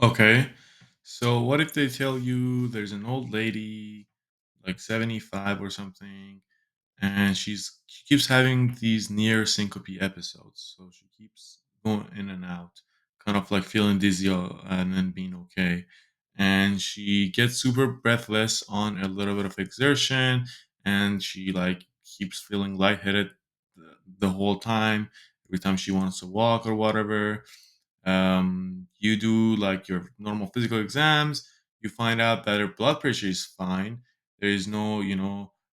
Okay. So what if they tell you there's an old lady, like 75 or something, and she keeps having these near syncope episodes. So she keeps going in and out, kind of like feeling dizzy and then being okay. And she gets super breathless on a little bit of exertion, and she like keeps feeling lightheaded the whole time. Every time she wants to walk or whatever, you do like your normal physical exams, you find out that her blood pressure is fine. There is no,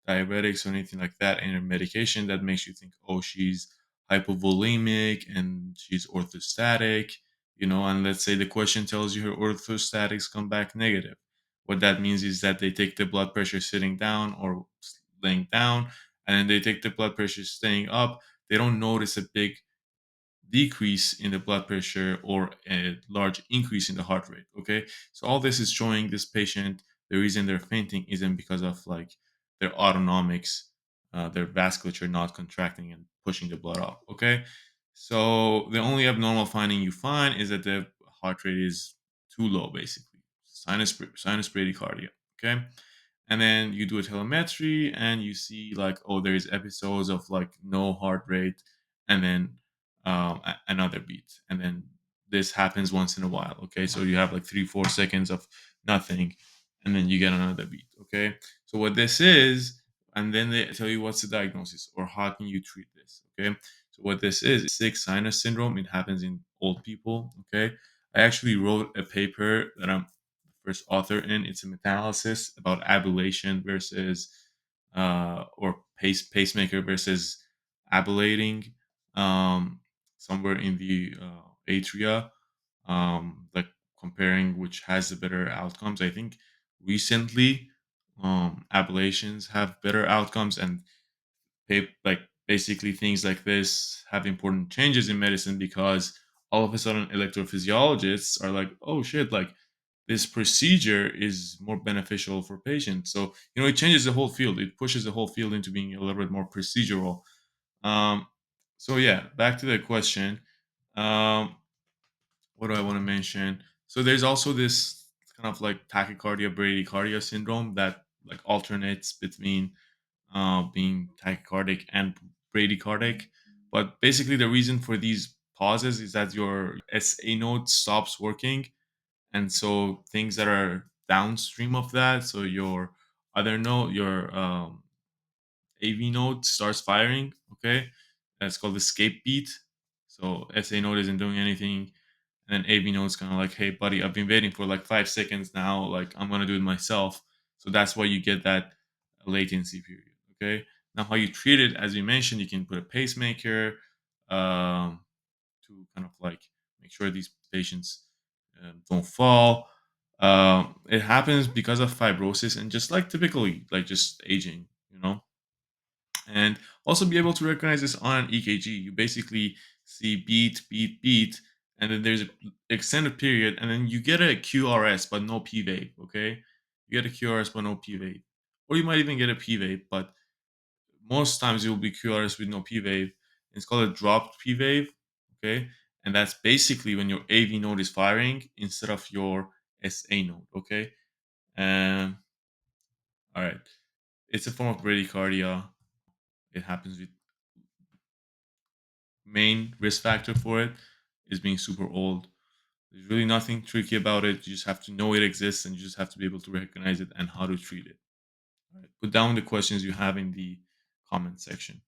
diabetics or anything like that in her medication that makes you think, oh, she's hypovolemic and she's orthostatic, and let's say the question tells you her orthostatics come back negative. What that means is that they take the blood pressure sitting down or laying down, and then they take the blood pressure staying up. They don't notice a big decrease in the blood pressure or a large increase in the heart rate. Okay. So all this is showing this patient the reason they're fainting isn't because of like their autonomics, their vasculature not contracting and pushing the blood off. Okay. So the only abnormal finding you find is that the heart rate is too low, basically. Sinus bradycardia. Okay. And then you do a telemetry and you see like, oh, there's episodes of like no heart rate, and then another beat, and then this happens once in a while. Okay, so you have like 3 4 seconds of nothing, and then you get another beat. Okay, so what this is, and then they tell you what's the diagnosis or how can you treat this. Okay, so what this is sick sinus syndrome. It happens in old people. Okay, I actually wrote a paper that I'm first author in. It's a meta-analysis about abulation versus or pacemaker versus ablating, um, somewhere in the atria, like comparing which has the better outcomes. I think recently ablations have better outcomes, and like basically things like this have important changes in medicine because all of a sudden electrophysiologists are like, oh shit, like this procedure is more beneficial for patients. So, it changes the whole field. It pushes the whole field into being a little bit more procedural. Um, so yeah, back to the question. Um, what do I want to mention? So there's also this kind of like tachycardia bradycardia syndrome that like alternates between being tachycardic and bradycardic. But basically, the reason for these pauses is that your SA node stops working, and so things that are downstream of that, so your other node, your AV node starts firing. Okay, that's called escape beat. So SA node isn't doing anything, and then AV node's kind of like, hey, buddy, I've been waiting for like 5 seconds now. Like I'm gonna do it myself. So that's why you get that latency period. Okay. Now, how you treat it, as we mentioned, you can put a pacemaker um, to kind of like make sure these patients don't fall. It happens because of fibrosis and just like typically, like just aging. And also be able to recognize this on an EKG. You basically see beat, beat, beat, and then there's an extended period, and then you get a QRS but no P wave. Okay, you get a QRS but no P wave, or you might even get a P wave, but most times it will be QRS with no P wave. It's called a dropped P wave. Okay, and that's basically when your AV node is firing instead of your SA node. Okay, um, all right, it's a form of bradycardia. It happens with main risk factor for it is being super old. There's really nothing tricky about it. You just have to know it exists and you just have to be able to recognize it and how to treat it. All right. Put down the questions you have in the comment section.